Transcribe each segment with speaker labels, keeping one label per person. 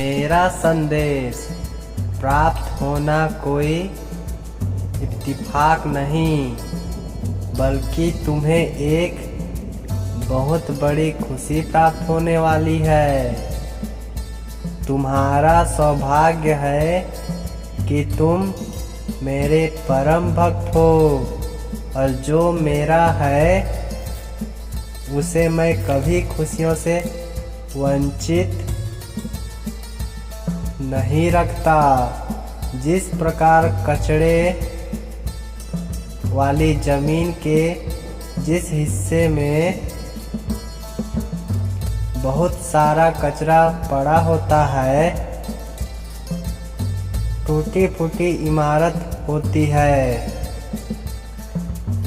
Speaker 1: मेरा संदेश प्राप्त होना कोई इत्तेफाक नहीं, बल्कि तुम्हें एक बहुत बड़ी खुशी प्राप्त होने वाली है। तुम्हारा सौभाग्य है कि तुम मेरे परम भक्त हो, और जो मेरा है उसे मैं कभी खुशियों से वंचित नहीं रखता। जिस प्रकार कचड़े वाली जमीन के जिस हिस्से में बहुत सारा कचरा पड़ा होता है, टूटी फूटी इमारत होती है,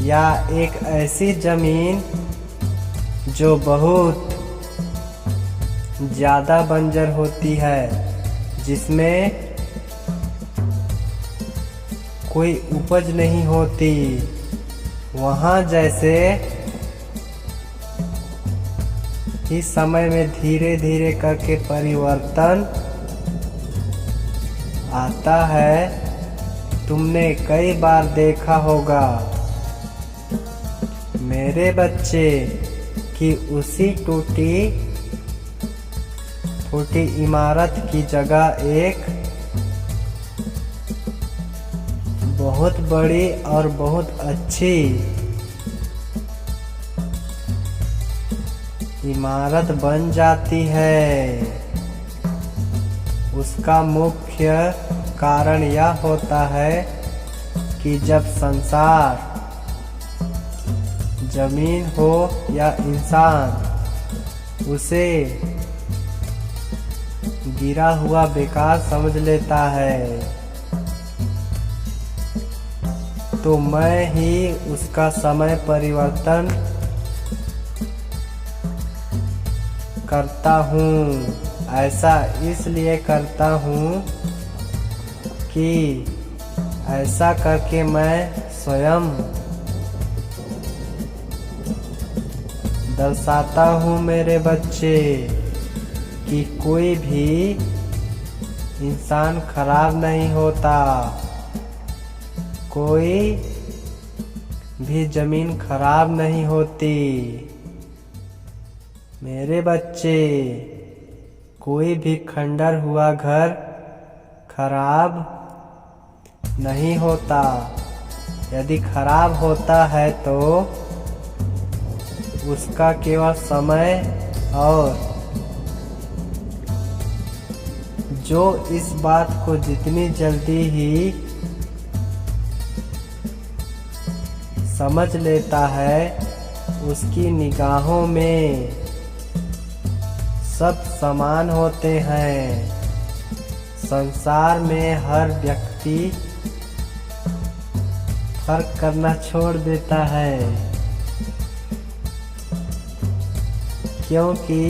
Speaker 1: या एक ऐसी जमीन जो बहुत ज़्यादा बंजर होती है, जिसमें कोई उपज नहीं होती, वहाँ जैसे इस समय में धीरे धीरे करके परिवर्तन आता है। तुमने कई बार देखा होगा मेरे बच्चे कि उसी टूटी फूटी इमारत की जगह एक बहुत बड़ी और बहुत अच्छी इमारत बन जाती है। उसका मुख्य कारण यह होता है कि जब संसार, जमीन हो या इंसान, उसे गिरा हुआ बेकार समझ लेता है, तो मैं ही उसका समय परिवर्तन करता हूँ। ऐसा इसलिए करता हूँ कि ऐसा करके मैं स्वयं दर्शाता हूँ मेरे बच्चे कि कोई भी इंसान खराब नहीं होता, कोई भी जमीन खराब नहीं होती। मेरे बच्चे, कोई भी खंडर हुआ घर खराब नहीं होता। यदि खराब होता है तो उसका केवल समय और जो इस बात को जितनी जल्दी ही समझ लेता है, उसकी निगाहों में सब समान होते हैं। संसार में हर व्यक्ति फर्क करना छोड़ देता है, क्योंकि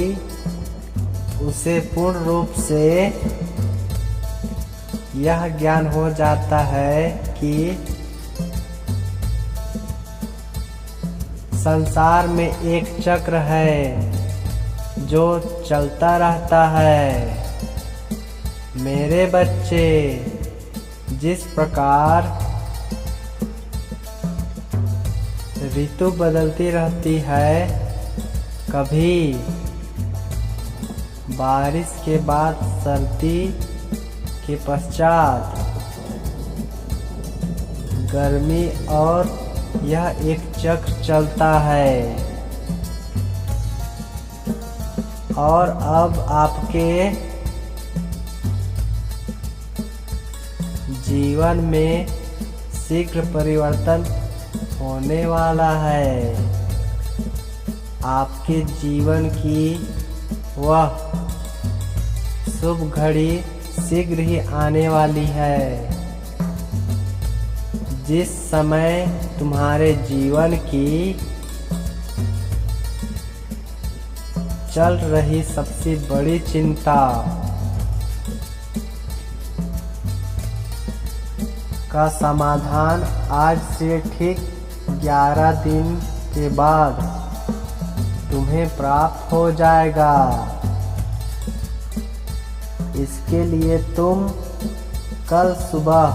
Speaker 1: उसे पूर्ण रूप से यह ज्ञान हो जाता है कि संसार में एक चक्र है जो चलता रहता है। मेरे बच्चे, जिस प्रकार ऋतु बदलती रहती है, कभी बारिश के बाद सर्दी के पश्चात गर्मी, और यह एक चक्र चलता है। और अब आपके जीवन में शीघ्र परिवर्तन होने वाला है। आपके जीवन की वह शुभ घड़ी शीघ्र ही आने वाली है, जिस समय तुम्हारे जीवन की चल रही सबसे बड़ी चिंता का समाधान आज से ठीक 11 दिन के बाद तुम्हें प्राप्त हो जाएगा। इसके लिए तुम कल सुबह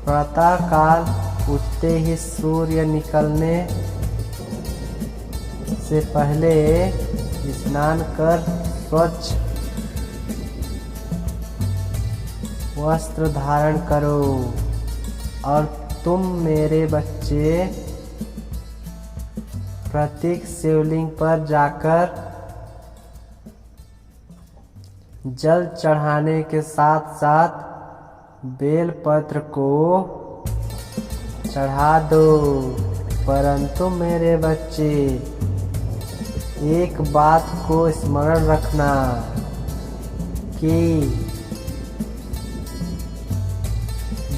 Speaker 1: प्रातःकाल उठते ही सूर्य निकलने से पहले स्नान कर स्वच्छ वस्त्र धारण करो। और तुम मेरे बच्चे प्रत्येक शिवलिंग पर जाकर जल चढ़ाने के साथ साथ बेलपत्र को चढ़ा दो। परंतु मेरे बच्चे एक बात को स्मरण रखना कि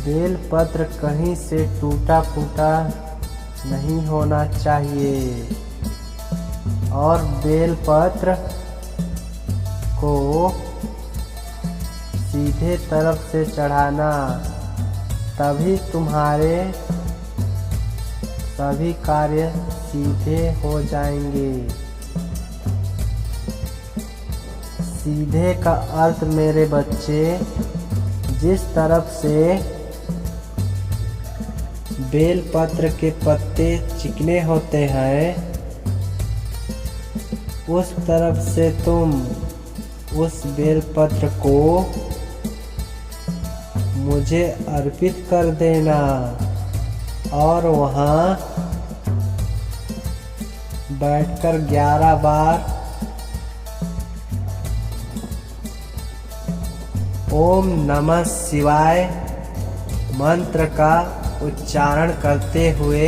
Speaker 1: बेलपत्र कहीं से टूटा फूटा नहीं होना चाहिए और बेलपत्र को सीधे तरफ से चढ़ाना, तभी तुम्हारे सभी कार्य सीधे हो जाएंगे। सीधे का अर्थ मेरे बच्चे, जिस तरफ से बेलपत्र के पत्ते चिकने होते हैं उस तरफ से तुम उस बेलपत्र को मुझे अर्पित कर देना और वहाँ बैठकर 11 बार ओम नमः शिवाय मंत्र का उच्चारण करते हुए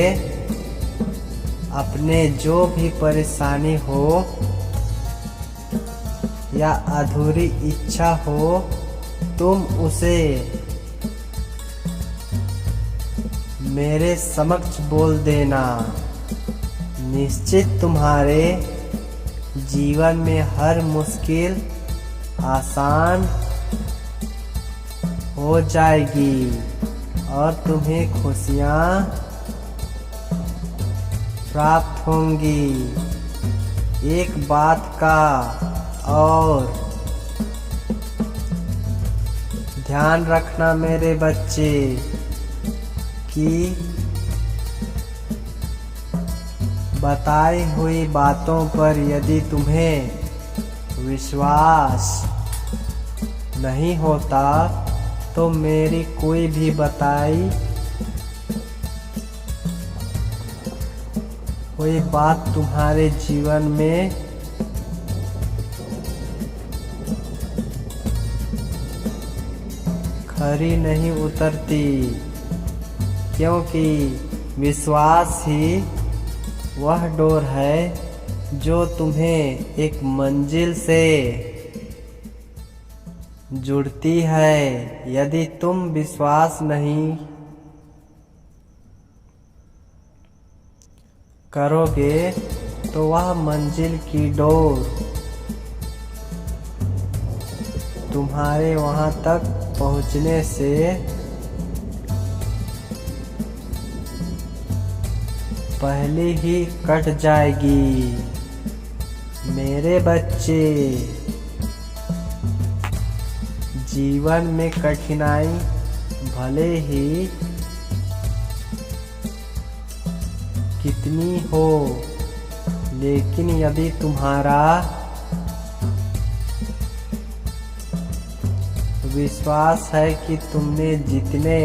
Speaker 1: अपने जो भी परेशानी हो या अधूरी इच्छा हो तुम उसे मेरे समक्ष बोल देना। निश्चित तुम्हारे जीवन में हर मुश्किल आसान हो जाएगी और तुम्हें खुशियाँ प्राप्त होंगी। एक बात का और ध्यान रखना मेरे बच्चे कि बताई हुई बातों पर यदि तुम्हें विश्वास नहीं होता तो मेरी कोई भी बताई कोई बात तुम्हारे जीवन में खरी नहीं उतरती, क्योंकि विश्वास ही वह डोर है जो तुम्हें एक मंजिल से जुड़ती है। यदि तुम विश्वास नहीं करोगे तो वह मंजिल की डोर तुम्हारे वहां तक पहुंचने से पहले ही कट जाएगी। मेरे बच्चे, जीवन में कठिनाई भले ही कितनी हो, लेकिन यदि तुम्हारा विश्वास है कि तुमने जितने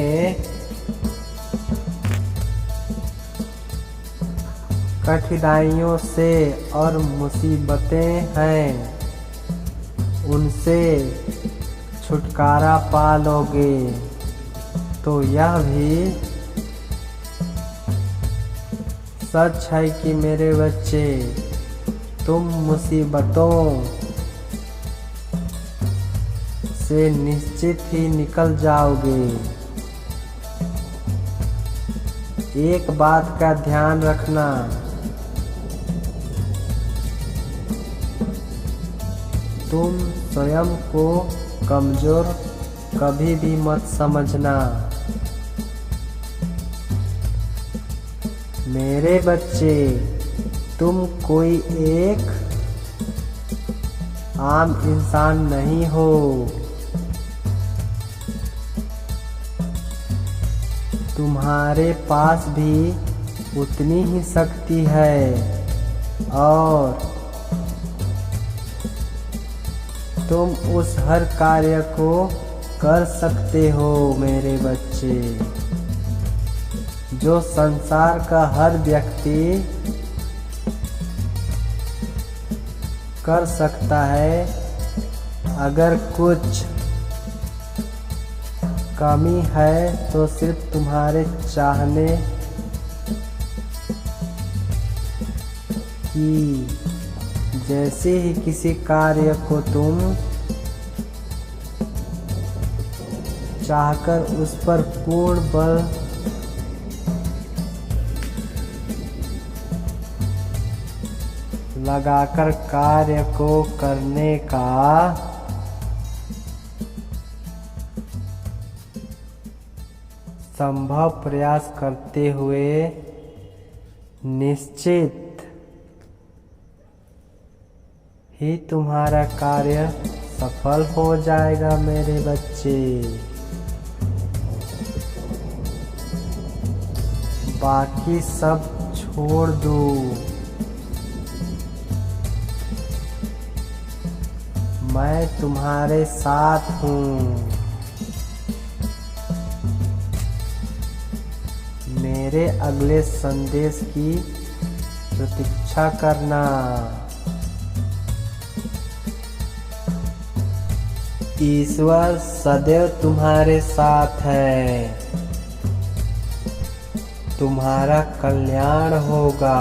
Speaker 1: कठिनाइयों से और मुसीबतें हैं उनसे छुटकारा पा लोगे, तो यह भी सच है कि मेरे बच्चे तुम मुसीबतों से निश्चित ही निकल जाओगे। एक बात का ध्यान रखना, तुम स्वयं को कमजोर कभी भी मत समझना। मेरे बच्चे, तुम कोई एक आम इंसान नहीं हो। तुम्हारे पास भी उतनी ही शक्ति है और तुम उस हर कार्य को कर सकते हो मेरे बच्चे, जो संसार का हर व्यक्ति कर सकता है। अगर कुछ कमी है तो सिर्फ तुम्हारे चाहने की। जैसे ही किसी कार्य को तुम चाहकर उस पर पूर्ण बल लगाकर कार्य को करने का संभव प्रयास करते हुए निश्चित ही तुम्हारा कार्य सफल हो जाएगा मेरे बच्चे। बाकी सब छोड़ दो। मैं तुम्हारे साथ हूँ। मेरे अगले संदेश की प्रतीक्षा करना। ईश्वर सदैव तुम्हारे साथ है। तुम्हारा कल्याण होगा।